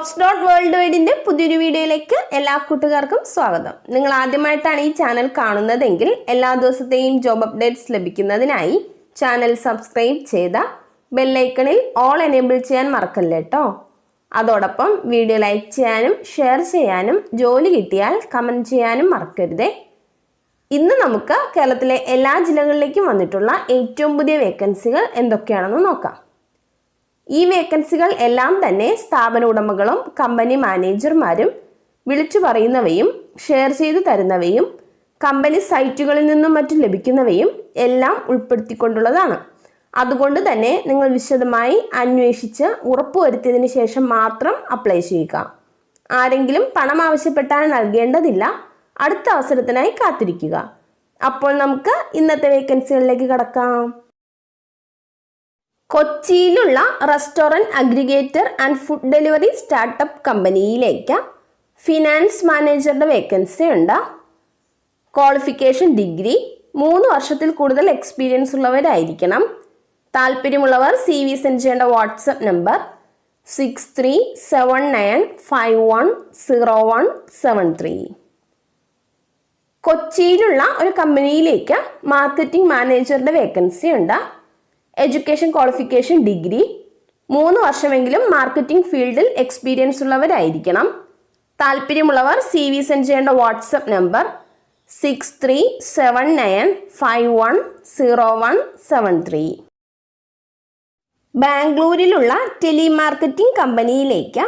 JOBS.WORLDWIDE പുതിയൊരു വീഡിയോയിലേക്ക് എല്ലാ കൂട്ടുകാർക്കും സ്വാഗതം. നിങ്ങൾ ആദ്യമായിട്ടാണ് ഈ ചാനൽ കാണുന്നതെങ്കിൽ എല്ലാ ദിവസത്തെയും ജോബ് അപ്ഡേറ്റ്സ് ലഭിക്കുന്നതിനായി ചാനൽ സബ്സ്ക്രൈബ് ചെയ്ത ബെൽ ഐക്കണിൽ ഓൾ എനേബിൾ ചെയ്യാൻ മറക്കല്ലേ ട്ടോ. അതോടൊപ്പം വീഡിയോ ലൈക്ക് ചെയ്യാനും ഷെയർ ചെയ്യാനും ജോലി കിട്ടിയാൽ കമന്റ് ചെയ്യാനും മറക്കരുതേ. ഇന്ന് നമുക്ക് കേരളത്തിലെ എല്ലാ ജില്ലകളിലേക്കും വന്നിട്ടുള്ള ഏറ്റവും പുതിയ വേക്കൻസികൾ എന്തൊക്കെയാണെന്ന് നോക്കാം. ഈ വേക്കൻസികൾ എല്ലാം തന്നെ സ്ഥാപന ഉടമകളും കമ്പനി മാനേജർമാരും വിളിച്ചു പറയുന്നവയും ഷെയർ ചെയ്തു തരുന്നവയും കമ്പനി സൈറ്റുകളിൽ നിന്നും മറ്റും ലഭിക്കുന്നവയും എല്ലാം ഉൾപ്പെടുത്തിക്കൊണ്ടുള്ളതാണ്. അതുകൊണ്ട് തന്നെ നിങ്ങൾ വിശദമായി അന്വേഷിച്ച് ഉറപ്പുവരുത്തിയതിനു ശേഷം മാത്രം അപ്ലൈ ചെയ്യുക. ആരെങ്കിലും പണം ആവശ്യപ്പെട്ടാൽ നൽകേണ്ടതില്ല. അടുത്ത അവസരത്തിനായി കാത്തിരിക്കുക. അപ്പോൾ നമുക്ക് ഇന്നത്തെ വേക്കൻസികളിലേക്ക് കടക്കാം. കൊച്ചിയിലുള്ള restaurant aggregator and food delivery startup കമ്പനിയിലേക്ക് ഫിനാൻസ് മാനേജറുടെ വേക്കൻസി ഉണ്ട്. ക്വാളിഫിക്കേഷൻ ഡിഗ്രി, 3 വർഷത്തിൽ കൂടുതൽ എക്സ്പീരിയൻസ് ഉള്ളവരായിരിക്കണം. താല്പര്യമുള്ളവർ CV സെൻഡ് ചെയ്യേണ്ട വാട്സപ്പ് നമ്പർ 6379510173. കൊച്ചിയിലുള്ള ഒരു കമ്പനിയിലേക്ക് മാർക്കറ്റിംഗ് മാനേജറുടെ വേക്കൻസി ഉണ്ട്. എഡ്യൂക്കേഷൻ ക്വാളിഫിക്കേഷൻ ഡിഗ്രി, 3 വർഷമെങ്കിലും മാർക്കറ്റിംഗ് ഫീൽഡിൽ എക്സ്പീരിയൻസ് ഉള്ളവരായിരിക്കണം. താല്പര്യമുള്ളവർ CV സെൻഡ് ചെയ്യേണ്ട വാട്സപ്പ് നമ്പർ 6379510173. ബാംഗ്ലൂരിലുള്ള ടെലിമാർക്കറ്റിംഗ് കമ്പനിയിലേക്ക്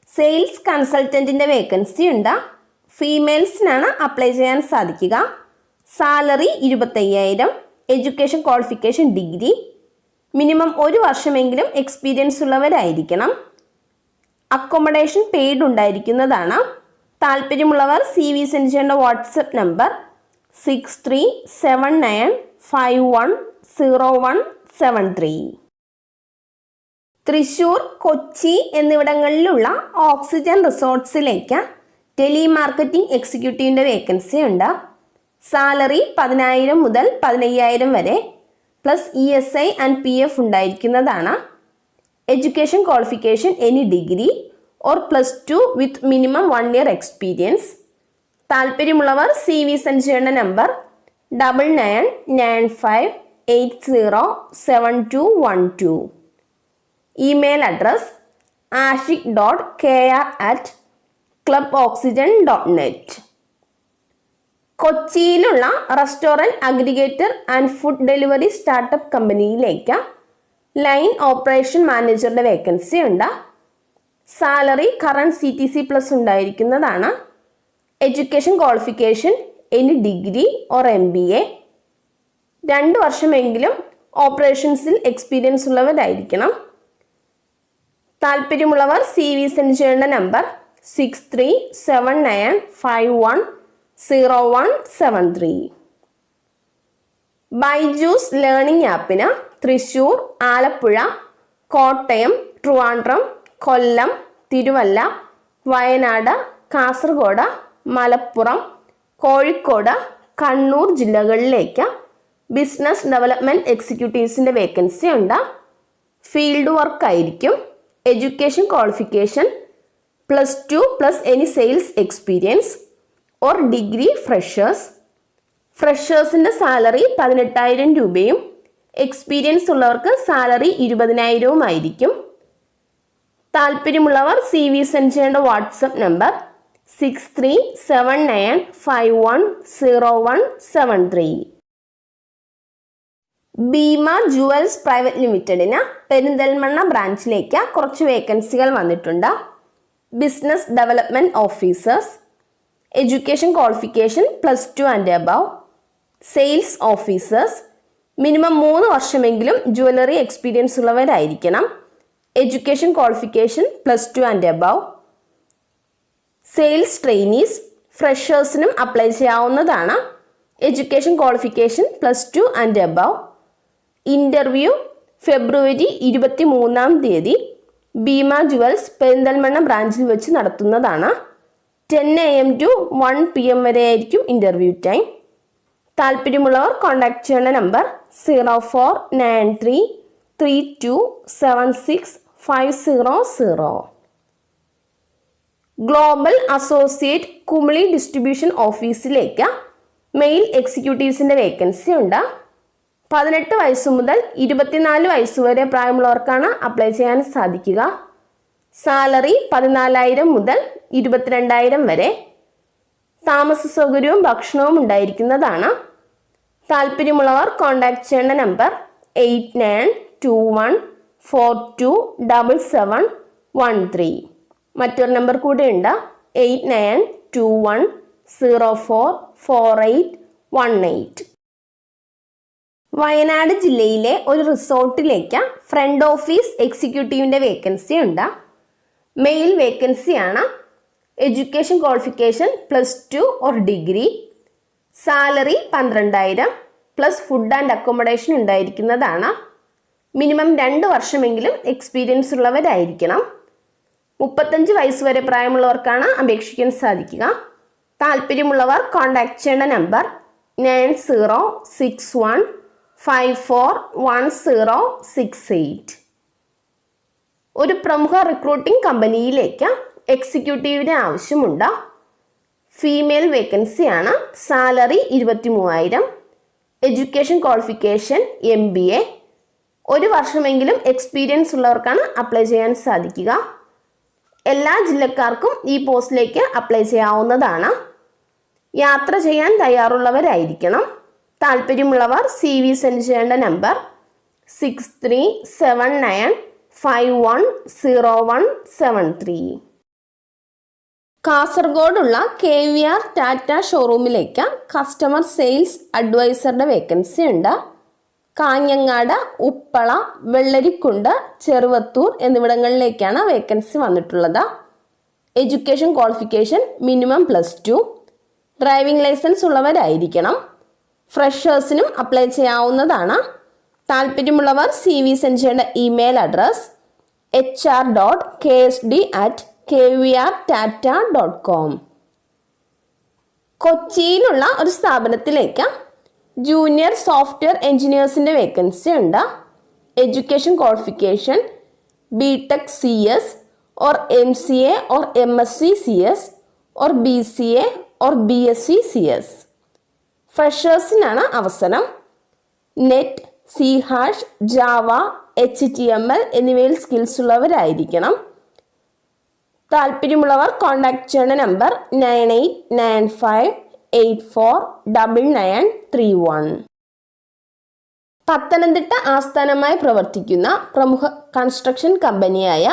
സെയിൽസ് കൺസൾട്ടൻറ്റിൻ്റെ വേക്കൻസി ഉണ്ട്. ഫീമെയിൽസിനാണ് അപ്ലൈ ചെയ്യാൻ സാധിക്കുക. Salary 25,000. Education qualification degree, minimum 1 വർഷമെങ്കിലും എക്സ്പീരിയൻസ് ഉള്ളവരായിരിക്കണം. അക്കോമഡേഷൻ പെയ്ഡ് ഉണ്ടായിരിക്കുന്നതാണ്. താല്പര്യമുള്ളവർ CV സെൻഡ് ചെയ്യേണ്ട വാട്സപ്പ് നമ്പർ 6379510173. തൃശ്ശൂർ, കൊച്ചി എന്നിവിടങ്ങളിലുള്ള ഓക്സിജൻ റിസോർട്ട്സിലേക്ക് ടെലിമാർക്കറ്റിംഗ് എക്സിക്യൂട്ടീവിൻ്റെ വേക്കൻസി ഉണ്ട്. സാലറി 10,000 മുതൽ 15,000 വരെ പ്ലസ് ESI ആൻഡ് PF ഉണ്ടായിരിക്കുന്നതാണ്. Education qualification any degree or +2 with minimum 1 year experience. താല്പര്യമുള്ളവർ CV സെൻഡ് ചെയ്യേണ്ട നമ്പർ 9995807212. Email address ashik.kr@cluboxygen.net. കൊച്ചിയിലുള്ള restaurant aggregator and food delivery startup കമ്പനിയിലേക്ക് ലൈൻ ഓപ്പറേഷൻ മാനേജറുടെ വേക്കൻസി ഉണ്ട്. സാലറി കറണ്ട് CTC പ്ലസ് ഉണ്ടായിരിക്കുന്നതാണ്. Education qualification any degree or MBA. 2 വർഷമെങ്കിലും ഓപ്പറേഷൻസിൽ experience ഉള്ളവരായിരിക്കണം. താല്പര്യമുള്ളവർ CV സെൻഡ് ചെയ്യേണ്ട നമ്പർ 6379510173. ബൈജൂസ് ലേണിംഗ് ആപ്പിന് തൃശ്ശൂർ, ആലപ്പുഴ, കോട്ടയം, ട്രിവാൻഡ്രം, കൊല്ലം, തിരുവല്ല, വയനാട്, കാസർഗോഡ്, മലപ്പുറം, കോഴിക്കോട്, കണ്ണൂർ ജില്ലകളിലേക്ക് ബിസിനസ് ഡെവലപ്മെൻറ്റ് എക്സിക്യൂട്ടീവ്സിൻ്റെ വേക്കൻസി ഉണ്ട്. ഫീൽഡ് വർക്ക് ആയിരിക്കും. Education qualification +2 plus any sales experience or degree freshers. ഫ്രഷേഴ്സിൻ്റെ സാലറി 18,000 രൂപയും എക്സ്പീരിയൻസ് ഉള്ളവർക്ക് സാലറി 20,000 ആയിരിക്കും. താല്പര്യമുള്ളവർ CV സെൻഡ് ചെയ്യേണ്ട WhatsApp number 6379510173. Bhima jewels private ലിമിറ്റഡിന് പെരിന്തൽമണ്ണ ബ്രാഞ്ചിലേക്ക് കുറച്ച് വേക്കൻസികൾ വന്നിട്ടുണ്ട്. Business development officers. Education qualification +2 and above. Sales officers. Minimum 3 വർഷമെങ്കിലും ജ്വല്ലറി എക്സ്പീരിയൻസ് ഉള്ളവരായിരിക്കണം. Education qualification +2 and above. Sales trainees. ഫ്രഷേഴ്സിനും apply ചെയ്യാവുന്നതാണ്. Education qualification +2 and above. Interview February 23 Bhima jewels Perinthalmanna ബ്രാഞ്ചിൽ വെച്ച് നടത്തുന്നതാണ്. 10 AM to 1 PM വരെ ആയിരിക്കും ഇൻ്റർവ്യൂ ടൈം. താല്പര്യമുള്ളവർ contact ചെയ്യേണ്ട number 04933276 500. Global associate Kumily distribution ഓഫീസിലേക്ക് മെയിൽ എക്സിക്യൂട്ടീവ്സിൻ്റെ വേക്കൻസി ഉണ്ട്. 18 വയസ്സ് മുതൽ 24 വയസ്സ് വരെ പ്രായമുള്ളവർക്കാണ് അപ്ലൈ ചെയ്യാൻ സാധിക്കുക. സാലറി 14,000 മുതൽ 22,000 വരെ. താമസ സൗകര്യവും ഭക്ഷണവും ഉണ്ടായിരിക്കുന്നതാണ്. താല്പര്യമുള്ളവർ കോൺടാക്ട് ചെയ്യേണ്ട നമ്പർ 8921427713. മറ്റൊരു നമ്പർ കൂടെയുണ്ട് 8921044818. വയനാട് ജില്ലയിലെ ഒരു റിസോർട്ടിലേക്ക് ഫ്രണ്ട് ഓഫീസ് എക്സിക്യൂട്ടീവിൻ്റെ വേക്കൻസി ഉണ്ട്. മെയിൽ വേക്കൻസിയാണ്. Education qualification +2 or degree. Salary 12,000 plus food and accommodation ഉണ്ടായിരിക്കുന്നതാണ്. മിനിമം 2 വർഷമെങ്കിലും എക്സ്പീരിയൻസ് ഉള്ളവരായിരിക്കണം. 35 വയസ്സ് വരെ പ്രായമുള്ളവർക്കാണ് അപേക്ഷിക്കാൻ സാധിക്കുക. താല്പര്യമുള്ളവർ കോൺടാക്ട് ചെയ്യേണ്ട നമ്പർ 9061541068. ഒരു പ്രമുഖ റിക്രൂട്ടിംഗ് കമ്പനിയിലേക്ക് എക്സിക്യൂട്ടീവിന് ആവശ്യമുണ്ട്. ഫീമെയിൽ വേക്കൻസിയാണ്. സാലറി 23,000. Education qualification MBA. 1 വർഷമെങ്കിലും എക്സ്പീരിയൻസ് ഉള്ളവർക്കാണ് അപ്ലൈ ചെയ്യാൻ സാധിക്കുക. എല്ലാ ജില്ലക്കാർക്കും ഈ പോസ്റ്റിലേക്ക് അപ്ലൈ ചെയ്യാവുന്നതാണ്. യാത്ര ചെയ്യാൻ തയ്യാറുള്ളവരായിരിക്കണം. താല്പര്യമുള്ളവർ CV സെൻഡ് ചെയ്യേണ്ട നമ്പർ 6379510173. കാസർഗോഡുള്ള KVR ടാറ്റ ഷോറൂമിലേക്ക് കസ്റ്റമർ സെയിൽസ് അഡ്വൈസറുടെ വേക്കൻസി ഉണ്ട്. കാഞ്ഞങ്ങാട്, ഉപ്പള, വെള്ളരിക്കുണ്ട്, ചെറുവത്തൂർ എന്നിവിടങ്ങളിലേക്കാണ് വേക്കൻസി വന്നിട്ടുള്ളത്. Education qualification minimum +2. Driving licence ഉള്ളവരായിരിക്കണം. ഫ്രഷേഴ്സിനും അപ്ലൈ ചെയ്യാവുന്നതാണ്. താല്പര്യമുള്ളവർ CV സെൻഡ് ചെയ്യേണ്ട ഇമെയിൽ അഡ്രസ് hr.ksd@kvrtata.com. കൊച്ചിയിലുള്ള ഒരു സ്ഥാപനത്തിലേക്ക് ജൂനിയർ സോഫ്റ്റ്വെയർ എഞ്ചിനീയേഴ്സിൻ്റെ വേക്കൻസി ഉണ്ട്. Education qualification BTech CS or MCA or MSc CS or BCA or BSc CS. ഫ്രഷേഴ്സിനാണ് അവസരം. നെറ്റ്, C#, ജാവ, HTML എന്നിവയിൽ സ്കിൽസ് ഉള്ളവരായിരിക്കണം. താല്പര്യമുള്ളവർ കോൺടാക്ട് ചെയ്യേണ്ട നമ്പർ 9895849931. പത്തനംതിട്ട ആസ്ഥാനമായി പ്രവർത്തിക്കുന്ന പ്രമുഖ കൺസ്ട്രക്ഷൻ കമ്പനിയായ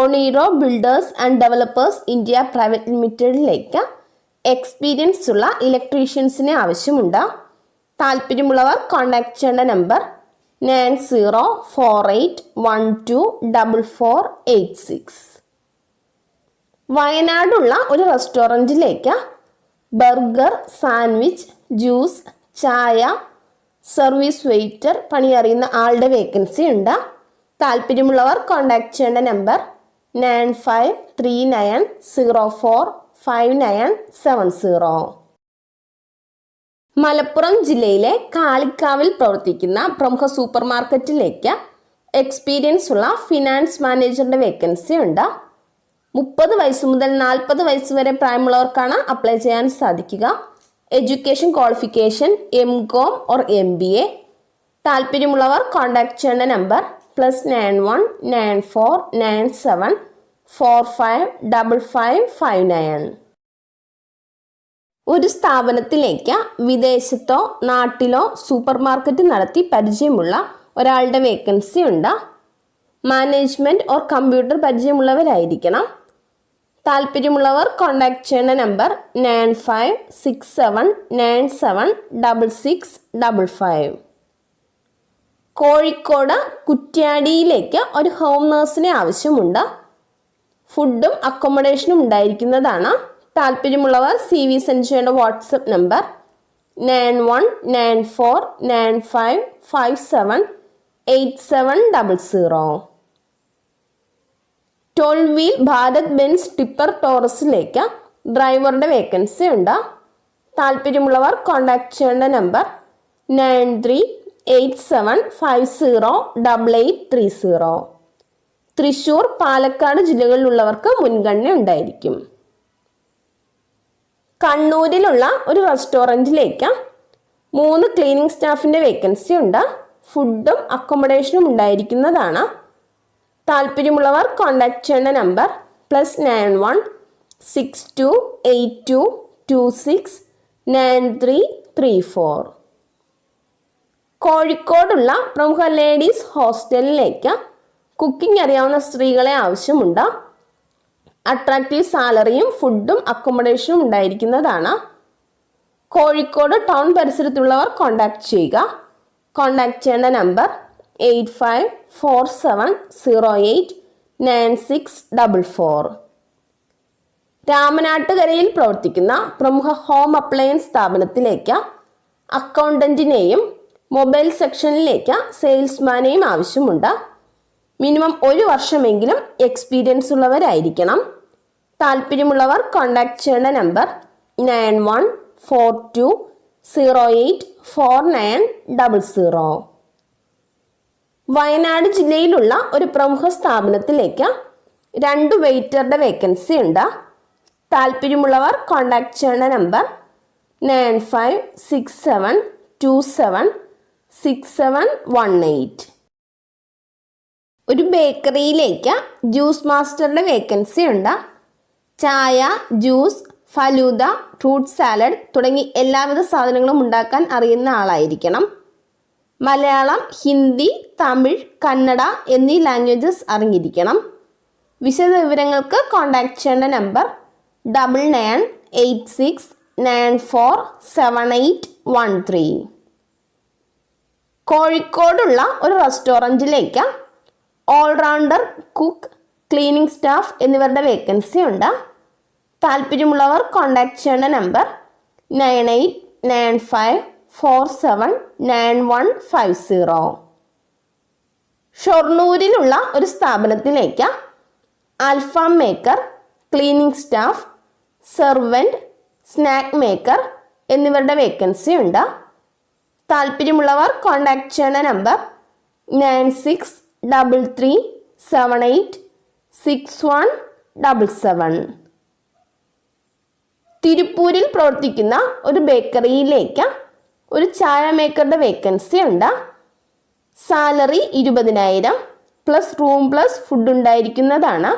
Oneiro builders and developers India private ലിമിറ്റഡിലേക്ക് എക്സ്പീരിയൻസ് ഉള്ള ഇലക്ട്രീഷ്യൻസിനെ ആവശ്യമുണ്ട്. താല്പര്യമുള്ളവർ കോൺടാക്ട് ചെയ്യേണ്ട നമ്പർ 9048124486. വയനാടുള്ള ഒരു റെസ്റ്റോറൻറ്റിലേക്ക് ബർഗർ, സാൻഡ്വിച്ച്, ജ്യൂസ്, ചായ, സർവീസ് വെയിറ്റർ പണിയറിയുന്ന ആളുടെ വേക്കൻസി ഉണ്ട്. താല്പര്യമുള്ളവർ കോൺടാക്ട് ചെയ്യേണ്ട നമ്പർ 9539045970. മലപ്പുറം ജില്ലയിലെ കാളിക്കാവിൽ പ്രവർത്തിക്കുന്ന പ്രമുഖ സൂപ്പർ മാർക്കറ്റിലേക്ക് എക്സ്പീരിയൻസ് ഉള്ള ഫിനാൻസ് മാനേജറുടെ വേക്കൻസി ഉണ്ട്. 30 വയസ്സ് മുതൽ 40 വയസ്സ് വരെ പ്രായമുള്ളവർക്കാണ് അപ്ലൈ ചെയ്യാൻ സാധിക്കുക. Education qualification MCOM or MBA. താല്പര്യമുള്ളവർ കോൺടാക്ട് ചെയ്യേണ്ട നമ്പർ +919497455559. ഒരു സ്ഥാപനത്തിലേക്ക് വിദേശത്തോ നാട്ടിലോ സൂപ്പർ മാർക്കറ്റ് നടത്തി പരിചയമുള്ള ഒരാളുടെ വേക്കൻസി ഉണ്ട്. മാനേജ്മെൻറ്റ് ഓർ കമ്പ്യൂട്ടർ പരിചയമുള്ളവരായിരിക്കണം. താല്പര്യമുള്ളവർ കോൺടാക്ട് ചെയ്യേണ്ട നമ്പർ 9567976655. കോഴിക്കോട് കുറ്റ്യാടിയിലേക്ക് ഒരു ഹോം നഴ്സിനെ ആവശ്യമുണ്ട്. ഫുഡും അക്കോമഡേഷനും ഉണ്ടായിരിക്കുന്നതാണ്. താല്പര്യമുള്ളവർ CV സെൻഡ് ചെയ്യേണ്ട WhatsApp number 919495578700. 12 wheel Bharat Benz tipper ടോറസിലേക്ക് ഡ്രൈവറുടെ വേക്കൻസി ഉണ്ട്. താല്പര്യമുള്ളവർ കോൺടാക്ട് ചെയ്യേണ്ട നമ്പർ 9387508830. തൃശ്ശൂർ, പാലക്കാട് ജില്ലകളിലുള്ളവർക്ക് മുൻഗണന ഉണ്ടായിരിക്കും. കണ്ണൂരിലുള്ള ഒരു റെസ്റ്റോറൻറ്റിലേക്ക് 3 ക്ലീനിങ് സ്റ്റാഫിൻ്റെ വേക്കൻസി ഉണ്ട്. ഫുഡും അക്കോമഡേഷനും ഉണ്ടായിരിക്കുന്നതാണ്. താല്പര്യമുള്ളവർ കോൺടാക്ട് ചെയ്യേണ്ട നമ്പർ +91 6282269334. കോഴിക്കോടുള്ള പ്രമുഖ ലേഡീസ് ഹോസ്റ്റലിലേക്ക് കുക്കിംഗ് അറിയാവുന്ന സ്ത്രീകളെ ആവശ്യമുണ്ട്. അട്രാക്റ്റീവ് സാലറിയും ഫുഡും അക്കോമഡേഷനും ഉണ്ടായിരിക്കുന്നതാണ്. കോഴിക്കോട് ടൗൺ പരിസരത്തുള്ളവർ കോൺടാക്ട് ചെയ്യുക. കോൺടാക്ട് ചെയ്യേണ്ട നമ്പർ 8547089644. രാമനാട്ടുകരയിൽ പ്രവർത്തിക്കുന്ന പ്രമുഖ ഹോം അപ്ലയൻസ് സ്ഥാപനത്തിലേക്ക് അക്കൗണ്ടന്റിനെയും മൊബൈൽ സെക്ഷനിലേക്ക് സെയിൽസ്മാനെയും ആവശ്യമുണ്ട്. മിനിമം 1 വർഷമെങ്കിലും എക്സ്പീരിയൻസ് ഉള്ളവരായിരിക്കണം. താല്പര്യമുള്ളവർ കോൺടാക്ട് ചെയ്യേണ്ട നമ്പർ 9142084900. വയനാട് ജില്ലയിലുള്ള ഒരു പ്രമുഖ സ്ഥാപനത്തിലേക്ക് 2 വെയിറ്ററുടെ വേക്കൻസി ഉണ്ട്. താല്പര്യമുള്ളവർ കോൺടാക്ട് ചെയ്യേണ്ട നമ്പർ 9567276718. ഒരു ബേക്കറിയിലേക്ക് ജ്യൂസ് മാസ്റ്ററുടെ വേക്കൻസി ഉണ്ട്. ചായ, ജ്യൂസ്, ഫലൂദ, ഫ്രൂട്ട് സാലഡ് തുടങ്ങി എല്ലാവിധ സാധനങ്ങളും ഉണ്ടാക്കാൻ അറിയുന്ന ആളായിരിക്കണം. മലയാളം, ഹിന്ദി, തമിഴ്, കന്നഡ എന്നീ ലാംഗ്വേജസ് അറിഞ്ഞിരിക്കണം. വിശദ വിവരങ്ങൾക്ക് കോൺടാക്ട് ചെയ്യേണ്ട നമ്പർ 9986947813. കോഴിക്കോടുള്ള ഒരു റെസ്റ്റോറൻറ്റിലേക്ക് ഓൾറൗണ്ടർ, കുക്ക്, ക്ലീനിങ് സ്റ്റാഫ് എന്നിവരുടെ വേക്കൻസി ഉണ്ട്. താല്പര്യമുള്ളവർ കോൺടാക്ട് ചെയ്യേണ്ട നമ്പർ 9895479150. ഷൊർണൂരിലുള്ള ഒരു സ്ഥാപനത്തിലേക്ക് അൽഫാം maker, cleaning staff, servant, snack maker എന്നിവരുടെ വേക്കൻസി ഉണ്ട്. താല്പര്യമുള്ളവർ കോൺടാക്ട് ചെയ്യേണ്ട നമ്പർ 9633786177. തിരുപ്പൂരിൽ പ്രവർത്തിക്കുന്ന ഒരു ബേക്കറിയിലേക്ക് ഒരു ചായ മേക്കറുടെ വേക്കൻസി ഉണ്ട്. Salary 20,000 plus room plus food ഉണ്ടായിരിക്കുന്നതാണ്.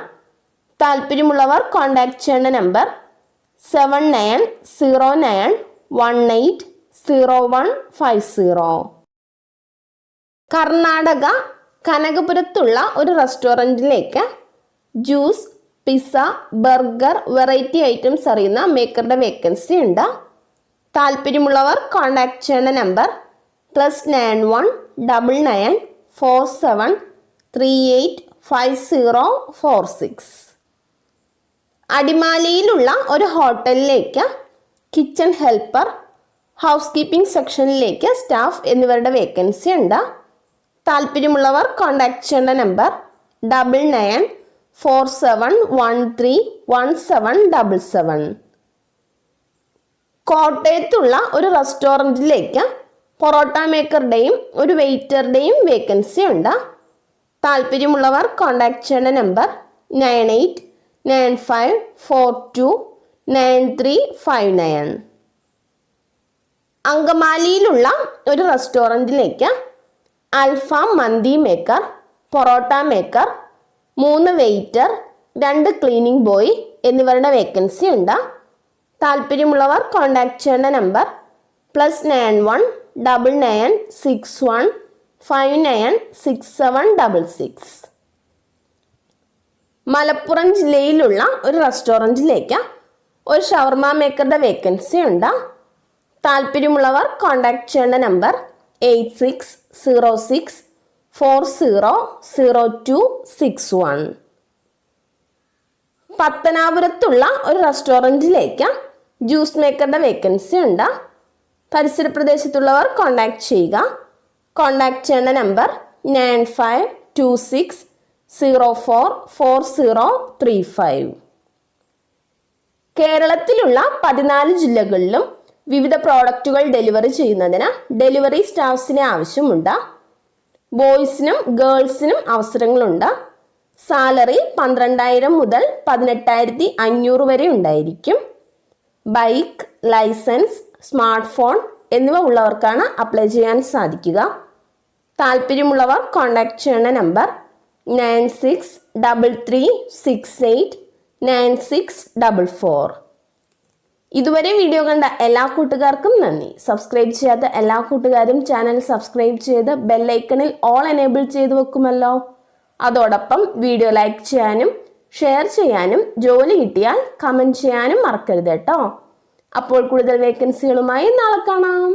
താല്പര്യമുള്ളവർ കോൺടാക്ട് ചെയ്യേണ്ട നമ്പർ 7909180150. കർണാടക കനകപുരത്തുള്ള ഒരു റെസ്റ്റോറൻറ്റിലേക്ക് juice, pizza, burger, variety items അറിയുന്ന മേക്കറുടെ വേക്കൻസി ഉണ്ട്. താല്പര്യമുള്ളവർ കോൺടാക്ട് ചെയ്യേണ്ട നമ്പർ +919947385046. അടിമാലിയിലുള്ള ഒരു ഹോട്ടലിലേക്ക് കിച്ചൺ ഹെൽപ്പർ, ഹൗസ് കീപ്പിംഗ് സെക്ഷനിലേക്ക് സ്റ്റാഫ് എന്നിവരുടെ വേക്കൻസി ഉണ്ട്. താല്പര്യമുള്ളവർ കോൺടാക്ട് ചെയ്യേണ്ട നമ്പർ 9947131777. കോട്ടയത്തുള്ള ഒരു റെസ്റ്റോറൻറ്റിലേക്ക് പൊറോട്ട മേക്കറുടെയും ഒരു വെയിറ്ററുടെയും വേക്കൻസി ഉണ്ട്. താല്പര്യമുള്ളവർ കോൺടാക്ട് ചെയ്യേണ്ട നമ്പർ 9895429359. അങ്കമാലിയിലുള്ള ഒരു റെസ്റ്റോറൻറ്റിലേക്ക് അൽഫാം മന്തി maker, parotta maker, 3 waiter, 2 cleaning boy എന്നിവരുടെ വേക്കൻസി ഉണ്ട്. താല്പര്യമുള്ളവർ കോൺടാക്ട് ചെയ്യേണ്ട നമ്പർ +919961596766. മലപ്പുറം ജില്ലയിലുള്ള ഒരു റെസ്റ്റോറൻറ്റിലേക്ക് ഒരു ഷവർമ മേക്കറുടെ വേക്കൻസി ഉണ്ട്. താല്പര്യമുള്ളവർ കോൺടാക്ട് ചെയ്യേണ്ട നമ്പർ 8606400261. പത്തനാപുരത്തുള്ള ഒരു റെസ്റ്റോറൻറ്റിലേക്ക് ജ്യൂസ് മേക്കറുടെ വേക്കൻസി ഉണ്ട്. പരിസര പ്രദേശത്തുള്ളവർ കോൺടാക്ട് ചെയ്യുക. കോൺടാക്ട് ചെയ്യേണ്ട നമ്പർ 9526044035. കേരളത്തിലുള്ള 14 ജില്ലകളിലും വിവിധ പ്രോഡക്റ്റുകൾ ഡെലിവറി ചെയ്യുന്നതിന് ഡെലിവറി സ്റ്റാഫ്സിനെ ആവശ്യമുണ്ട്. ബോയ്സിനും ഗേൾസിനും അവസരങ്ങളുണ്ട്. സാലറി 12,000 മുതൽ 18,500 വരെ ഉണ്ടായിരിക്കും. ബൈക്ക്, ലൈസൻസ്, സ്മാർട്ട് ഫോൺ എന്നിവ ഉള്ളവർക്കാണ് അപ്ലൈ ചെയ്യാൻ സാധിക്കുക. താല്പര്യമുള്ളവർ കോൺടാക്ട് ചെയ്യുന്ന നമ്പർ 9633689644. ഇതുവരെ വീഡിയോ കണ്ട എല്ലാ കൂട്ടുകാർക്കും നന്ദി. സബ്സ്ക്രൈബ് ചെയ്യാത്ത എല്ലാ കൂട്ടുകാരും ചാനൽ സബ്സ്ക്രൈബ് ചെയ്ത് ബെല്ലൈക്കണിൽ ഓൾ എനേബിൾ ചെയ്തു വെക്കുമല്ലോ. അതോടൊപ്പം വീഡിയോ ലൈക്ക് ചെയ്യാനും ഷെയർ ചെയ്യാനും ജോലി കിട്ടിയാൽ കമൻറ്റ് ചെയ്യാനും മറക്കരുത് കേട്ടോ. അപ്പോൾ കൂടുതൽ വേക്കൻസികളുമായി നാളെ കാണാം.